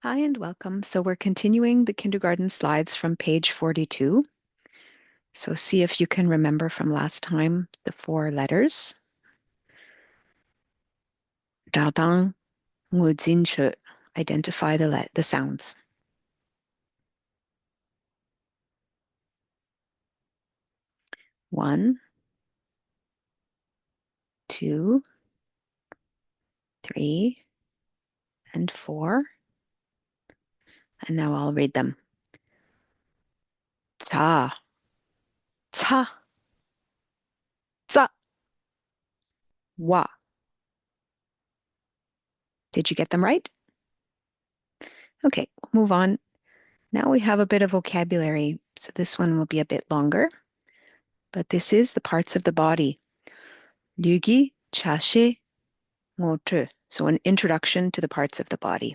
Hi and welcome. So we're continuing the kindergarten slides from page 42. So see if you can remember from last time the 4 letters. Dadang, ngujin, identify the sounds. One, two, three, and 4. And now I'll read them. Ta, ta, za, wa. Did you get them right? Okay, we'll move on. Now we have a bit of vocabulary. So this one will be a bit longer, but this is the parts of the body. Lyugi, chashi, ngotu. So an introduction to the parts of the body.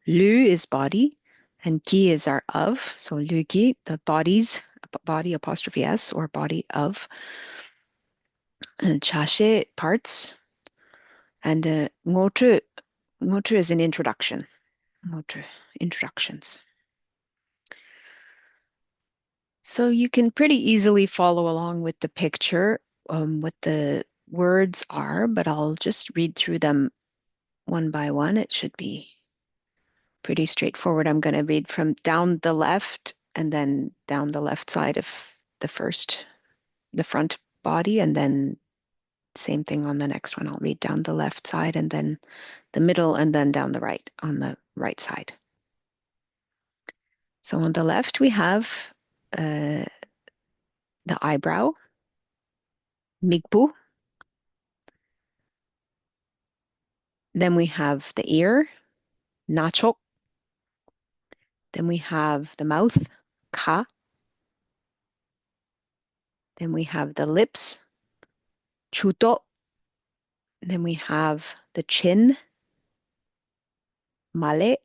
Lu is body, and gi is our of. So lu gi, the body apostrophe s, or body of. And chashe, parts. And ngotu is an introduction. Ngotu, introductions. So you can pretty easily follow along with the picture, what the words are, but I'll just read through them one by one. It should be pretty straightforward. I'm going to read from down the left and then down the left side of the front body, and then same thing on the next one. I'll read down the left side and then the middle and then down the right on the right side. So on the left, we have the eyebrow, migbu. Then we have the ear, nachok. Then we have the mouth, ka. Then we have the lips, chuto. Then we have the chin, male.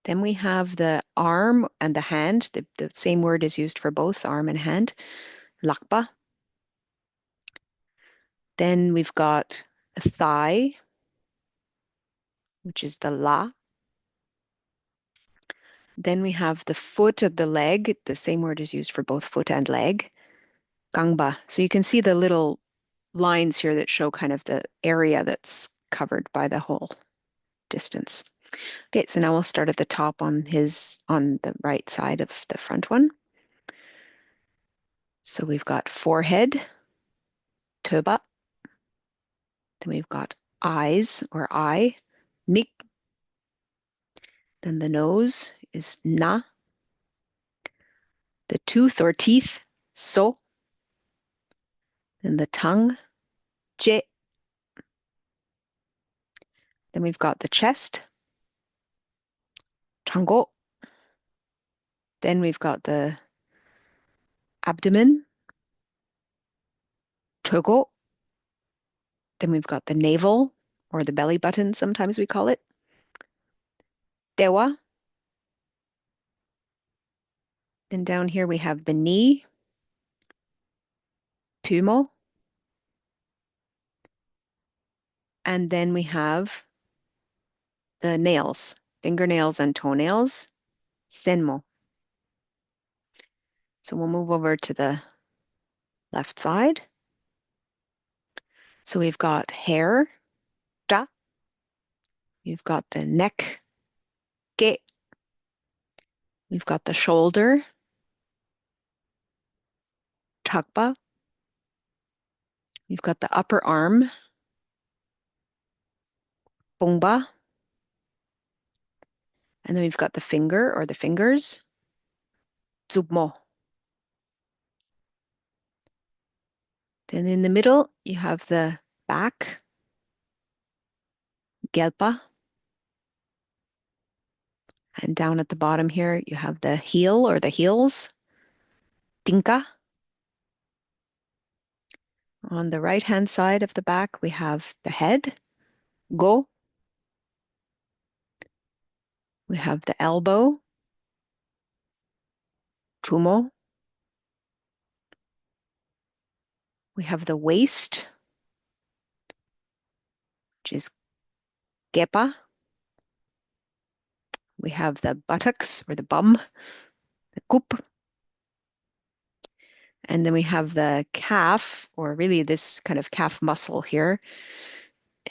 Then we have the arm and the hand. The same word is used for both arm and hand, lakpa. Then we've got a thigh, which is the la. Then we have the foot of the leg. The same word is used for both foot and leg, gangba. So you can see the little lines here that show kind of the area that's covered by the whole distance. Okay, so now we'll start at the top on the right side of the front one. So we've got forehead, toba. Then we've got eyes or eye, mik. Then the nose is na. The tooth or teeth, so. Then the tongue, je. Then we've got the chest, tango. Then we've got the abdomen, togo. Then we've got the navel, or the belly button, sometimes we call it, dewa. Then down here we have the knee, pumo. And then we have the nails, fingernails and toenails, senmo. So we'll move over to the left side. So we've got hair, da. We've got the neck, ge. We've got the shoulder, takpa. We've got the upper arm, bongba. And then we've got the finger or the fingers, zubmo. Then in the middle, you have the back, gelpa. And down at the bottom here, you have the heel or the heels, tinka. On the right-hand side of the back, we have the head, go. We have the elbow, tumo. We have the waist, which is gepa. We have the buttocks or the bum, the kup, and then we have the calf, or really this kind of calf muscle here,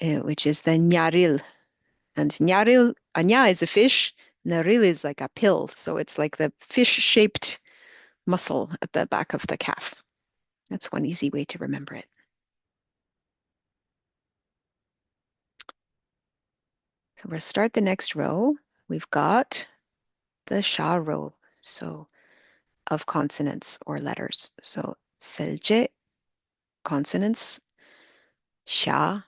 which is the ñaril. And ñaril, aña is a fish, naril is like a pill, so it's like the fish-shaped muscle at the back of the calf. That's one easy way to remember it. So we'll start the next row. We've got the sha row, so of consonants or letters. So selje, consonants, sha,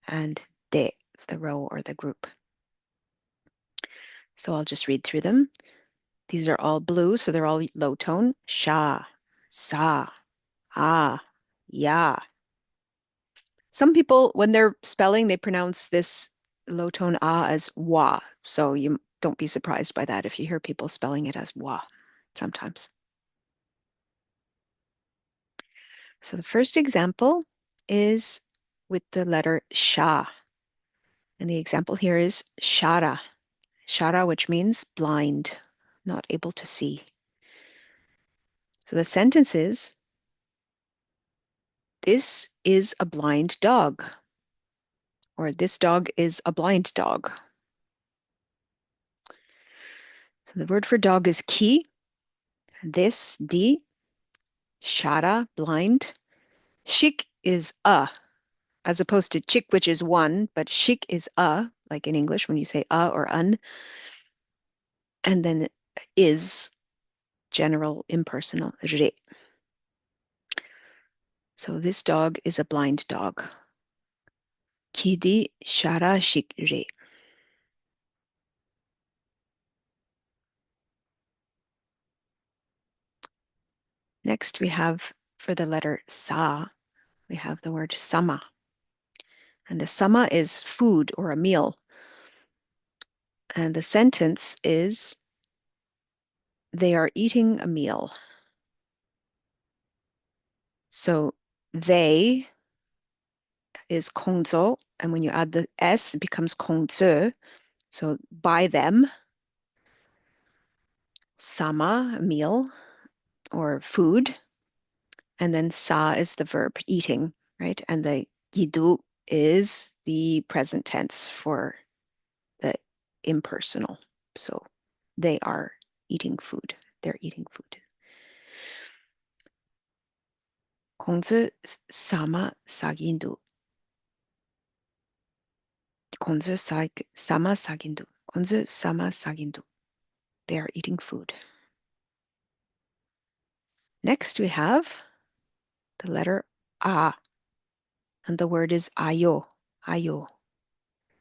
and de, the row or the group. So I'll just read through them. These are all blue, so they're all low tone. Sha, sa, ah, ya. Some people, when they're spelling, they pronounce this low tone ah as wa. So you don't be surprised by that if you hear people spelling it as wa sometimes. So the first example is with the letter sha. And the example here is shara. Shara, which means blind, not able to see. So the sentence is, this is a blind dog, or this dog is a blind dog. So the word for dog is ki, this, di, shara, blind. Shik is a, as opposed to chik, which is one, but shik is a, like in English when you say a or un. And then is, general, impersonal, re. So this dog is a blind dog. Kidi shara shik re. Next, we have for the letter sa, we have the word sama. And a sama is food or a meal. And the sentence is, they are eating a meal. So they is kongzo, and when you add the s, it becomes kongze. So by them, sama, a meal or food, and then sa is the verb eating, right? And the yidu is the present tense for the impersonal. So they are eating food. They're eating food. 공주 sama sagindu. 공주 sama sagindu. 공주 sama sagindu. They are eating food. Next we have the letter a, and the word is ayo, ayo.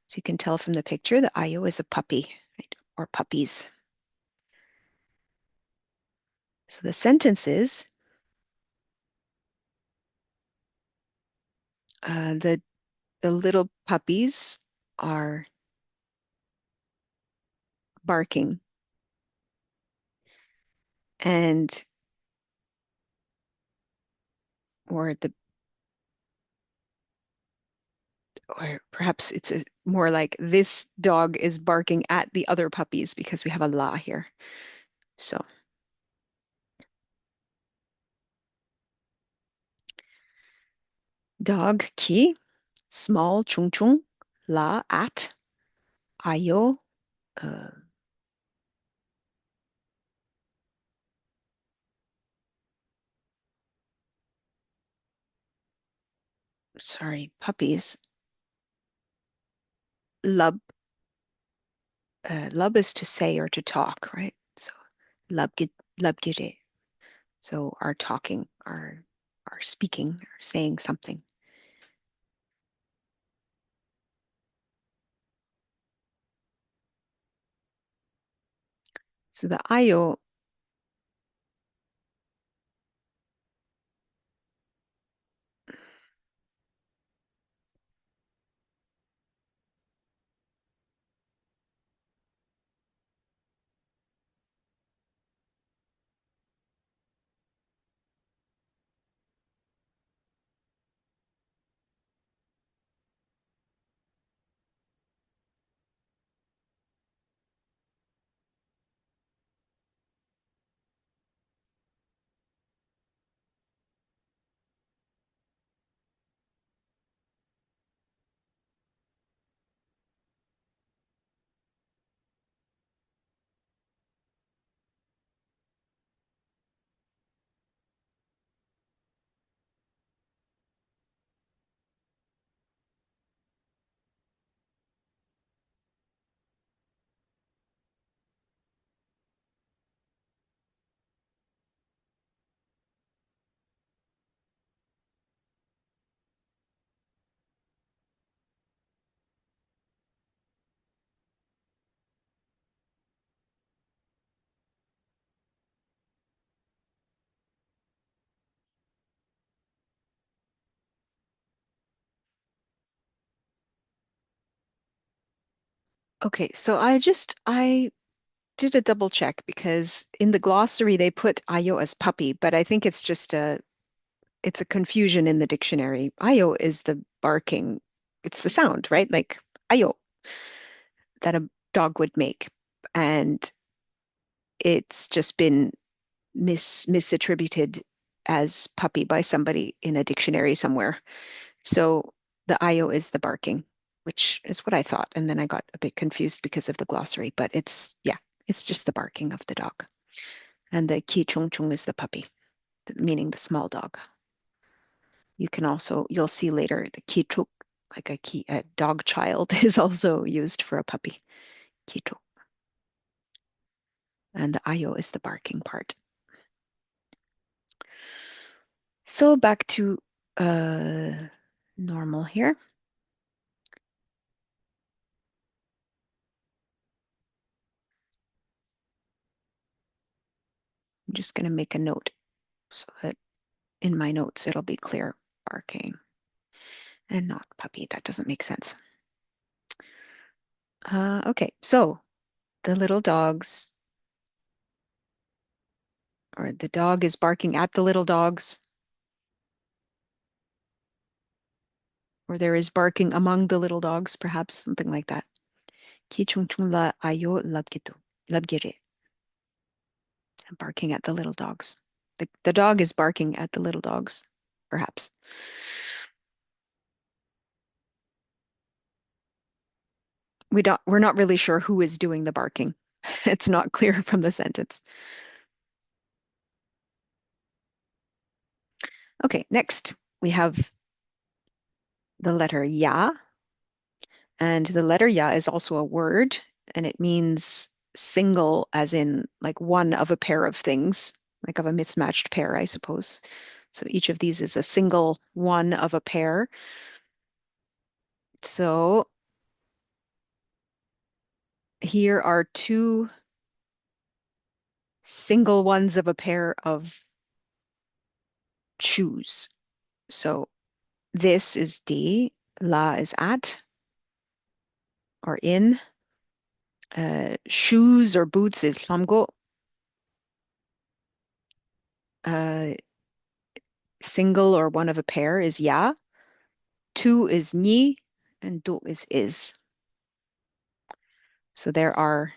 So you can tell from the picture that ayo is a puppy, right? Or puppies. So the sentence is, the little puppies are barking, and or the or perhaps it's more like this dog is barking at the other puppies because we have a la here. So dog ki, small chung chung, la at, ayo, uh, sorry, puppies. Lub, lub is to say or to talk, right? So lubgire. So are talking, are speaking, are saying something. So the ayo, Okay, so I did a double check because in the glossary they put ayo as puppy, but I think it's a confusion in the dictionary. Ayo is the barking. It's the sound, right? Like ayo that a dog would make. And it's just been misattributed as puppy by somebody in a dictionary somewhere. So the ayo is the barking, which is what I thought. And then I got a bit confused because of the glossary, but yeah, it's just the barking of the dog. And the ki chung chung is the puppy, meaning the small dog. You'll see later the ki chuk, like a dog child, is also used for a puppy. Ki chuk. And the ayo is the barking part. So back to normal here. I'm just going to make a note so that in my notes it'll be clear. Barking and not puppy. That doesn't make sense. Okay, so the little dogs, or the dog is barking at the little dogs, or there is barking among the little dogs, perhaps something like that. Ki chung chung la ayo labgitu, labgire. Barking at the little dogs. The dog is barking at the little dogs, perhaps. We're not really sure who is doing the barking. It's not clear from the sentence. Okay, next we have the letter ya, and the letter ya is also a word, and it means single, as in like one of a pair of things, like of a mismatched pair, I suppose. So each of these is a single one of a pair. So here are two single ones of a pair of shoes. So this is D, la is at or in. Shoes or boots is samgo. Uh, Single or one of a pair is ya. Two is ni, and do is. So there are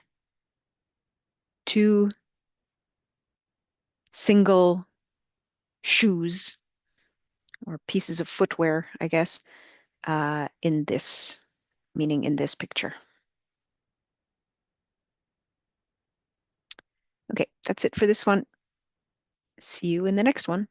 two single shoes or pieces of footwear, I guess, in this, meaning in this picture. Okay, that's it for this one. See you in the next one.